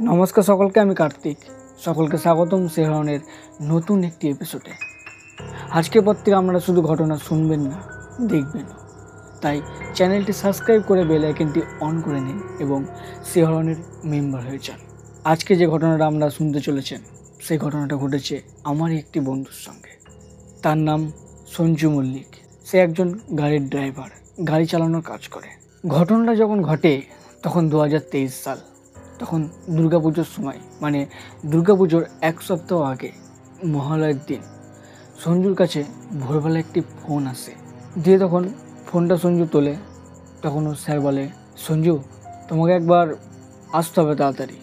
নমস্কার সকলকে, আমি কার্তিক। সকলকে স্বাগতম শিহরণের নতুন একটি এপিসোডে। আজকের পর থেকে আপনারা শুধু ঘটনা শুনবেন না, দেখবেন। তাই চ্যানেলটি সাবস্ক্রাইব করে বেল আইকনটি অন করে নিন এবং শিহরণের মেম্বার হয়ে যান। আজকে যে ঘটনাটা আমরা শুনতে চলেছেন, সেই ঘটনাটা ঘটেছে আমারই একটি বন্ধুর সঙ্গে। তার নাম সঞ্জু মল্লিক। সে একজন গাড়ির ড্রাইভার, গাড়ি চালানোর কাজ করে। ঘটনাটা যখন ঘটে তখন 2023 সাল। তখন দুর্গাপুজোর সময়, মানে দুর্গাপুজোর এক সপ্তাহ আগে, মহালয়ের দিন। সঞ্জুর কাছে ভোরবেলা একটি ফোন আসে। দিয়ে তখন ফোনটা সঞ্জু তোলে। তখন ওর স্যার বলে, সঞ্জু, তোমাকে একবার আসতে হবে তাড়াতাড়ি,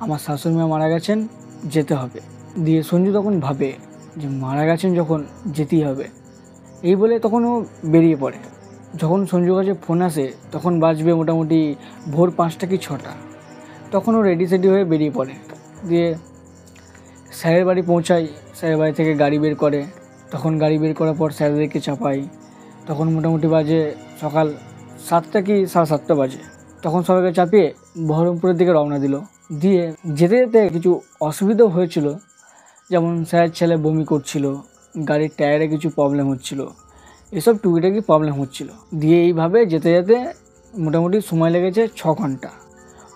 আমার শাশুড়ি মা মারা গেছেন, যেতে হবে। দিয়ে সঞ্জু তখন ভাবে যে মারা গেছেন যখন, যেতেই হবে। এই বলে তখন ও বেরিয়ে পড়ে। যখন সঞ্জুর কাছে ফোন আসে তখন বাজবে মোটামুটি ভোর 5টা কি 6টা। তখন ও রেডি সেডি হয়ে বেরিয়ে পড়ে। দিয়ে স্যারের বাড়ি পৌঁছায়। স্যারের বাড়ি থেকে গাড়ি বের করে। তখন গাড়ি বের করার পর স্যারদেরকে চাপাই। তখন মোটামুটি বাজে সকাল 7টা কি 7:30 বাজে। তখন সবাইকে চাপিয়ে বহরমপুরের দিকে রওনা দিল। দিয়ে যেতে যেতে কিছু অসুবিধাও হয়েছিল, যেমন স্যারের ছেলে বমি করছিল, গাড়ির টায়ারে কিছু প্রবলেম হচ্ছিল, এসব টুকিটাকি প্রবলেম হচ্ছিল। দিয়ে এইভাবে যেতে যেতে মোটামুটি সময় লেগেছে 6 ঘন্টা।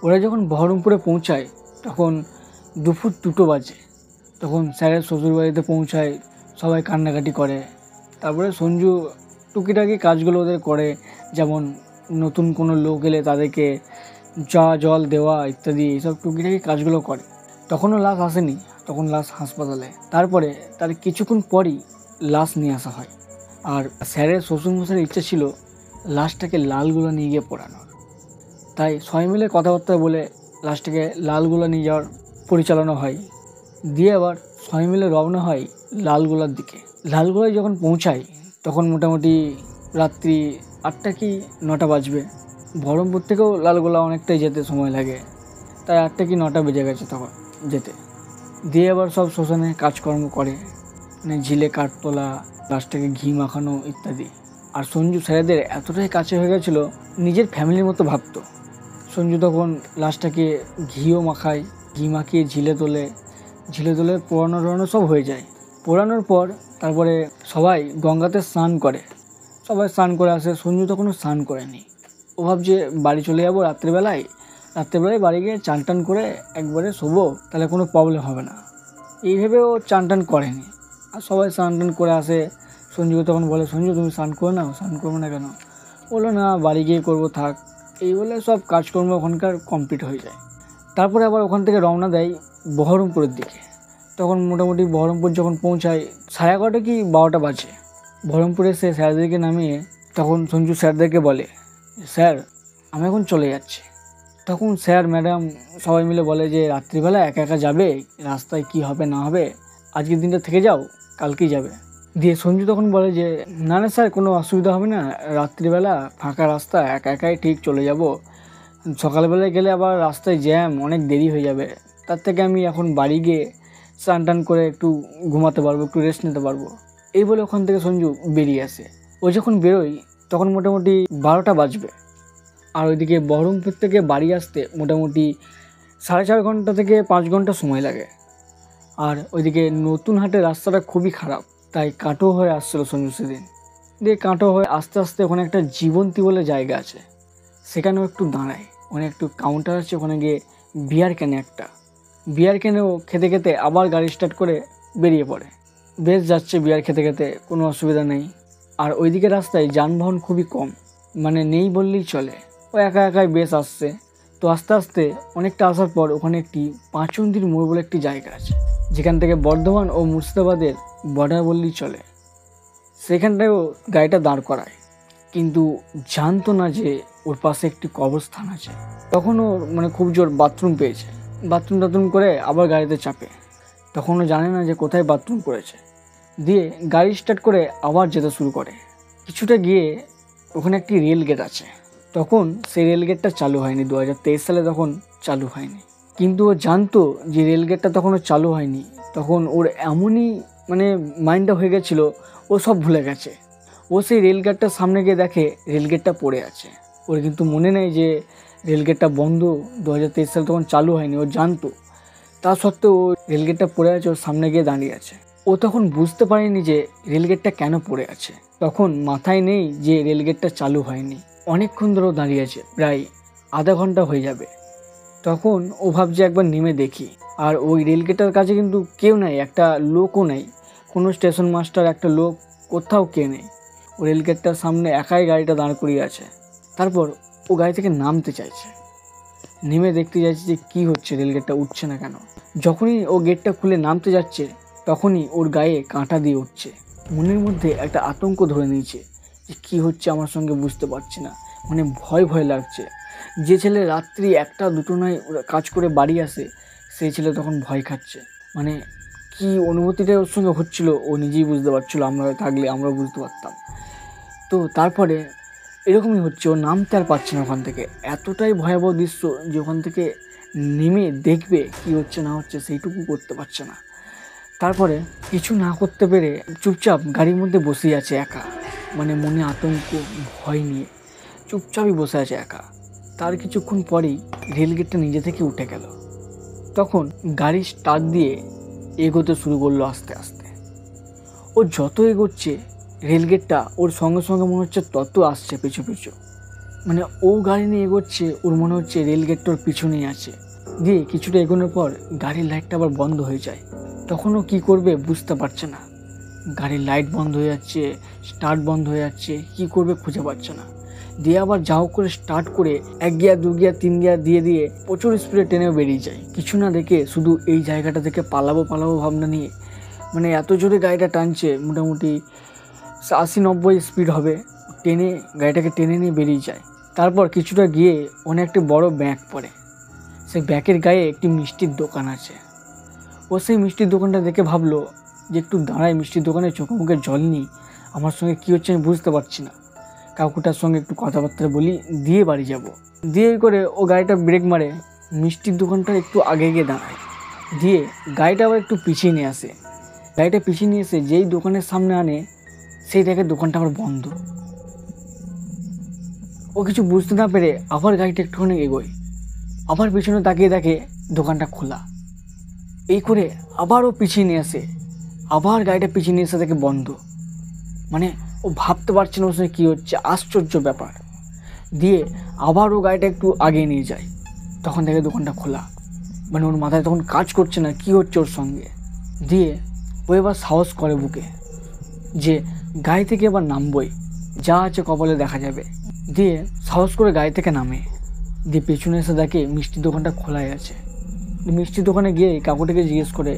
ওরা যখন বহরমপুরে পৌঁছায় তখন দুপুর 2টো বাজে। তখন স্যারের শ্বশুরবাড়িতে পৌঁছায়, সবাই কান্নাকাটি করে। তারপরে সঞ্জু টুকিটাকি কাজগুলো ওদের করে, যেমন নতুন কোনো লোক এলে তাদেরকে চা জল দেওয়া ইত্যাদি, এইসব টুকিটাকি কাজগুলো করে। তখনও লাশ আসেনি, তখন লাশ হাসপাতালে। তারপরে তার কিছুক্ষণ পরই লাশ নিয়ে আসা হয়। আর স্যারের শ্বশুরমশাইয়ের ইচ্ছা ছিল লাশটাকে লালগুলো নিয়ে গিয়ে পোড়ানোর। তাই সবাই মিলে কথাবার্তা বলে লাশটাকে লালগোলা নিয়ে যাওয়ার পরিচালনা হয়। দিয়ে আবার সবাই মিলে রওনা হয় লালগোলার দিকে। লালগোলায় যখন পৌঁছায় তখন মোটামুটি রাত্রি 8টা কি 9টা বাজবে। বহরমপুর থেকেও লালগোলা অনেকটাই যেতে সময় লাগে, তাই 8টা কি 9টা বেজে গেছে তখন যেতে। দিয়ে আবার সব শ্মশানে কাজকর্ম করে, মানে ঝিলে কাঠ তোলা, লাশটাকে ঘি মাখানো ইত্যাদি। আর সঞ্জু স্যারেদের এতটাই কাছে হয়ে গেছিলো, নিজের ফ্যামিলির মতো ভাবতো। সঞ্জু তখন লাশটাকে ঘিও মাখায়, ঘি মাখিয়ে ঝিলে তোলে পোড়ানো সব হয়ে যায়। পোড়ানোর পর তারপরে সবাই গঙ্গাতে স্নান করে। সবাই স্নান করে আসে। সঞ্জু তখনও স্নান করেনি। ও ভাবছে বাড়ি চলে যাবো রাত্রেবেলায় বাড়ি গিয়ে চান টান করে একবারে শোবো, তাহলে কোনো প্রবলেম হবে না। এই ভেবে ও চান টান করেনি। আর সবাই স্নান টান করে আসে। সঞ্জুকে তখন বলে, সঞ্জু তুমি স্নান করে নাও। স্নান করবো না কেন? বললো, না বাড়ি গিয়ে করবো, থাক। এই বলে সব কাজকর্ম ওখানকার কমপ্লিট হয়ে যায়। তারপরে আবার ওখান থেকে রওনা দেয় বহরমপুরের দিকে। তখন মোটামুটি বহরমপুর যখন পৌঁছায় 11:30 কি 12টা বাজে। বহরমপুরে এসে স্যারদেরকে নামিয়ে তখন সঞ্জু স্যারদেরকে বলে, স্যার আমি এখন চলে যাচ্ছি। তখন স্যার ম্যাডাম সবাই মিলে বলে যে রাত্রিবেলা একা একা যাবে, রাস্তায় কি হবে না হবে, আজকের দিনটা থেকে যাও, কালকেই যাবে। দিয়ে সঞ্জু তখন বলে যে না না স্যার, কোনো অসুবিধা হবে না, রাত্রিবেলা ফাঁকা রাস্তা, একা একাই ঠিক চলে যাব। সকালবেলায় গেলে আবার রাস্তায় জ্যাম, অনেক দেরি হয়ে যাবে। তার থেকে আমি এখন বাড়ি গিয়ে স্নান টান করে একটু ঘুমাতে পারবো, একটু রেস্ট নিতে পারবো। এই বলে ওখান থেকে সঞ্জু বেরিয়ে আসে। ও যখন বেরোয় তখন মোটামুটি 12টা বাজবে। আর ওইদিকে বহরমপুর থেকে বাড়ি আসতে মোটামুটি 4.5 ঘন্টা থেকে 5 ঘন্টা সময় লাগে। আর ওইদিকে নতুন হাটের রাস্তাটা খুবই খারাপ, তাই কাটো হয়ে আসছিলো সঞ্জু সেদিন। দিয়ে কাটো হয়ে আস্তে আস্তে ওখানে একটা জীবন্তী বলে জায়গা আছে, সেখানেও একটু দাঁড়ায়। ওখানে একটু কাউন্টার আছে, ওখানে গিয়ে বিয়ার কেনে একটা। বিয়ার কেনেও খেতে খেতে আবার গাড়ি স্টার্ট করে বেরিয়ে পড়ে। বেশ যাচ্ছে বিয়ার খেতে খেতে, কোনো অসুবিধা নেই। আর ওইদিকে রাস্তায় যানবাহন খুবই কম, মানে নেই বললেই চলে। ও একা একাই বেশ আসছে। তো আস্তে আস্তে অনেকটা আসার পর ওখানে একটি পাঁচন্দির মোড় বলে একটি জায়গা আছে, যেখান থেকে বর্ধমান ও মুর্শিদাবাদের বর্ডার বললেই চলে। সেখানটায়ও গাড়িটা দাঁড় করায়, কিন্তু জানতো না যে ওর পাশে একটি কবরস্থান আছে। তখন ও মানে খুব জোর বাথরুম পেয়েছে। বাথরুম করে আবার গাড়িতে চাপে। তখন ও জানে না যে কোথায় বাথরুম করেছে। দিয়ে গাড়ি স্টার্ট করে আবার যেতে শুরু করে। কিছুটা গিয়ে ওখানে একটি রেল গেট আছে। তখন সেই রেল গেটটা চালু হয়নি, 2023 সালে তখন চালু হয়নি। কিন্তু ও জানতো যে রেল গেটটা তখনও চালু হয়নি। তখন ওর এমনই মানে মাইন্ডটা হয়ে গেছিলো, ও সব ভুলে গেছে। ও সেই রেল গেটটার সামনে গিয়ে দেখে রেল গেটটা পড়ে আছে। ওর কিন্তু মনে নেই যে রেলগেটটা বন্ধ, 2023 সাল তখন চালু হয়নি, ও জানতো। তা সত্ত্বেও ও রেলগেটটা পড়ে আছে, ওর সামনে গিয়ে দাঁড়িয়ে আছে। ও তখন বুঝতে পারেনি যে রেলগেটটা কেন পড়ে আছে। তখন মাথায় নেই যে রেলগেটটা চালু হয়নি। অনেকক্ষণ ধরেও দাঁড়িয়ে আছে, প্রায় আধা ঘন্টা হয়ে যাবে। তখন ও ভাবছে একবার নেমে দেখি। আর ওই রেলগেটের কাছে কিন্তু কেউ নাই, একটা লোকও নেই, কোনো স্টেশন মাস্টার একটা লোক কোথাও কে নেই। ও রেলগেটটার সামনে একাই গাড়িটা দাঁড় করিয়ে আছে। তারপর ও গাড়ি থেকে নামতে চাইছে, নেমে দেখতে যাচ্ছে যে কী হচ্ছে, রেলগেটটা উঠছে না কেন। যখনই ও গেটটা খুলে নামতে যাচ্ছে তখনই ওর গায়ে কাঁটা দিয়ে উঠছে। মনের মধ্যে একটা আতঙ্ক ধরে নিয়েছে যে কী হচ্ছে আমার সঙ্গে, বুঝতে পারছি না, মানে ভয় ভয় লাগছে। যে ছেলে রাত্রি 1টা 2টো নয় কাজ করে বাড়ি আসে, সেই ছেলে তখন ভয় খাচ্ছে। মানে কি অনুভূতিটা ওর সঙ্গে হচ্ছিল ও নিজেই বুঝতে পারছিল, আমরা থাকলে আমরা বুঝতে পারতাম। তো তারপরে এরকমই হচ্ছে, ও নামতে আর পারছে না ওখান থেকে। এতটাই ভয়াবহ দৃশ্য যে ওখান থেকে নেমে দেখবে কি হচ্ছে না হচ্ছে সেইটুকু করতে পারছে না। তারপরে কিছু না করতে পেরে চুপচাপ গাড়ির মধ্যে বসে আছে একা, মানে মনে আতঙ্ক ভয় নিয়ে চুপচাপই বসে আছে একা। তার কিছুক্ষণ পরেই রেলগেটটা নিজে থেকে উঠে গেল। তখন গাড়ি স্টার্ট দিয়ে এগোতে শুরু করলো আস্তে আস্তে। ও যত এগোচ্ছে রেলগেটটা ওর সঙ্গে সঙ্গে মনে হচ্ছে তত আসছে পিছু পিছু। মানে ও গাড়ি নিয়ে এগোচ্ছে, ওর মনে হচ্ছে রেলগেটটা ওর পিছনেই আছে। দিয়ে কিছুটা এগোনোর পর গাড়ির লাইটটা আবার বন্ধ হয়ে যায়। তখন ও কী করবে বুঝতে পারছে না। গাড়ির লাইট বন্ধ হয়ে যাচ্ছে, স্টার্ট বন্ধ হয়ে যাচ্ছে, কী করবে খুঁজে পাচ্ছে না। দিয়ে আবার যাও করে স্টার্ট করে 1 গিয়ার 2 গিয়ার 3 গিয়ার দিয়ে দিয়ে প্রচুর স্পিডে টেনেও বেরিয়ে যায়। কিছু না দেখে শুধু এই জায়গাটা থেকে পালাবো ভাবনা নিয়ে, মানে এত জোরে গাড়িটা টানছে, মোটামুটি 80-90 স্পিড হবে, টেনে গাড়িটাকে টেনে নিয়ে বেরিয়ে যায়। তারপর কিছুটা গিয়ে অনেকটা বড় ব্যাঁক পড়ে। সেই ব্যাঁকের গায়ে একটি মিষ্টির দোকান আছে। ও সেই মিষ্টির দোকানটা দেখে ভাবলো যে একটু দাঁড়ায়, মিষ্টির দোকানে চোখে মুখে জল নিই, আমার সঙ্গে কী হচ্ছে আমি বুঝতে পারছি না, কাকুটার সঙ্গে একটু কথাবার্তা বলি, দিয়ে বাড়ি যাব। দিয়ে করে ও গাড়িটা ব্রেক মারে, মিষ্টির দোকানটা একটু আগে গিয়ে দাঁড়ায়। দিয়ে গাড়িটা আবার একটু পিছিয়ে নিয়ে আসে। গাড়িটা পিছিয়ে নিয়ে এসে যেই দোকানের সামনে আনে, সেই দেখে দোকানটা আবার বন্ধ। ও কিছু বুঝতে না পেরে আবার গাড়িটা একটুখানি এগোয়, আবার পিছনে তাকিয়ে দেখে দোকানটা খোলা। এই করে আবারও পিছিয়ে নিয়ে আসে, আবার গাড়িটা পিছিয়ে নিয়ে এসে দেখে বন্ধ। মানে ও ভাবতে পারছে না ওর সঙ্গে কী হচ্ছে, আশ্চর্য ব্যাপার। দিয়ে আবারও গাড়িটা একটু আগে নিয়ে যায়, তখন দেখে দোকানটা খোলা। মানে ওর মাথায় তখন কাজ করছে না কী হচ্ছে ওর সঙ্গে। দিয়ে ও এবার সাহস করে বুকে যে গাড়ি থেকে এবার নামবই, যা আছে কপালে দেখা যাবে। দিয়ে সাহস করে গাড়ি থেকে নামে। দিয়ে পেছনে এসে দেখে মিষ্টির দোকানটা খোলাই আছে। মিষ্টির দোকানে গিয়ে কাকুটাকে জিজ্ঞেস করে,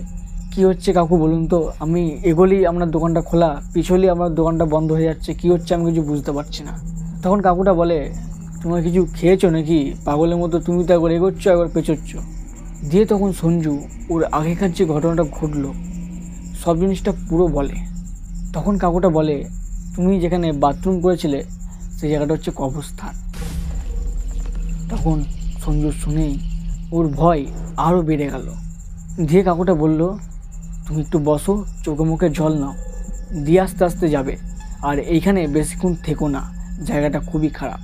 কী হচ্ছে কাকু বলুন তো, আমি এগোলেই আপনার দোকানটা খোলা, পিছলেই আমার দোকানটা বন্ধ হয়ে যাচ্ছে, কী হচ্ছে আমি কিছু বুঝতে পারছি না। তখন কাকুটা বলে, তোমার কিছু খেয়েছো নাকি, পাগলের মতো তুমি তো একবার এগোচ্ছ একবার পেছোচ্ছ। দিয়ে তখন সঞ্জু ওর আগেকার যে ঘটনাটা ঘটলো সব জিনিসটা পুরো বলে। তখন কাকুটা বলে, তুমি যেখানে বাথরুম করেছিলে সেই জায়গাটা হচ্ছে কবরস্থান। তখন সঞ্জু শুনেই ওর ভয় আরও বেড়ে গেল। দিয়ে কাকুটা বলল, তুমি একটু বসো, চোখে মুখে জল নাও, দিয়ে আস্তে আস্তে যাবে, আর এইখানে বেশিক্ষণ থেকো না, জায়গাটা খুবই খারাপ,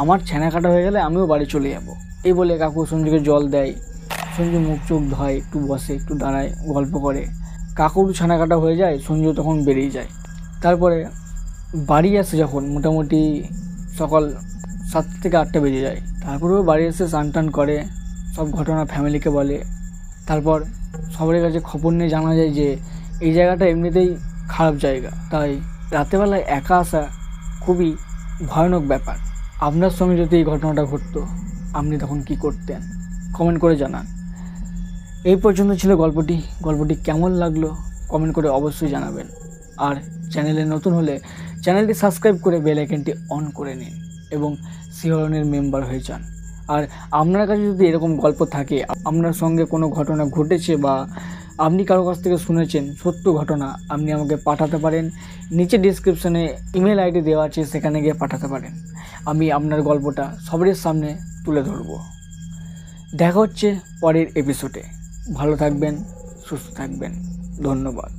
আমার ছানা কাটা হয়ে গেলে আমিও বাড়ি চলে যাব। এই বলে কাকু সঞ্জুকে জল দেয়। সঞ্জু মুখ চোখ ধয়, একটু বসে, একটু দাঁড়ায়, গল্প করে। কাকুর ছানা কাটা হয়ে যায়, সঞ্জু তখন বেরিয়ে যায়। তারপরে বাড়ি আসে যখন মোটামুটি সকাল 7 থেকে 8টা বেজে যায়। তারপরেও বাড়ি এসে স্নান টান করে, সব ঘটনা ফ্যামিলিকে বলে। তারপর সবার কাছে খবর নিয়ে জানা যায় যে এই জায়গাটা এমনিতেই খারাপ জায়গা, তাই রাতেবেলায় একা আসা খুবই ভয়ানক ব্যাপার। আপনার সঙ্গে যদি এই ঘটনাটা ঘটতো আপনি তখন কি করতেন, কমেন্ট করে জানান। এই পর্যন্ত ছিল গল্পটি কেমন লাগলো কমেন্ট করে অবশ্যই জানাবেন। আর চ্যানেলে নতুন হলে চ্যানেলটি সাবস্ক্রাইব করে বেল আইকনটি অন করে নিন এবং শিহরণের মেম্বার হয়ে যান। আর আপনার কাছে যদি এরকম গল্প থাকে, আপনার সঙ্গে কোনো ঘটনা ঘটেছে বা আপনি কারো কাছ থেকে শুনেছেন সত্য ঘটনা, আপনি আমাকে পাঠাতে পারেন। নিচে ডিসক্রিপশানে ইমেল আইডি দেওয়া আছে, সেখানে গিয়ে পাঠাতে পারেন। আমি আপনার গল্পটা সবার সামনে তুলে ধরব। দেখা হচ্ছে পরের এপিসোডে। ভালো থাকবেন, সুস্থ থাকবেন, ধন্যবাদ।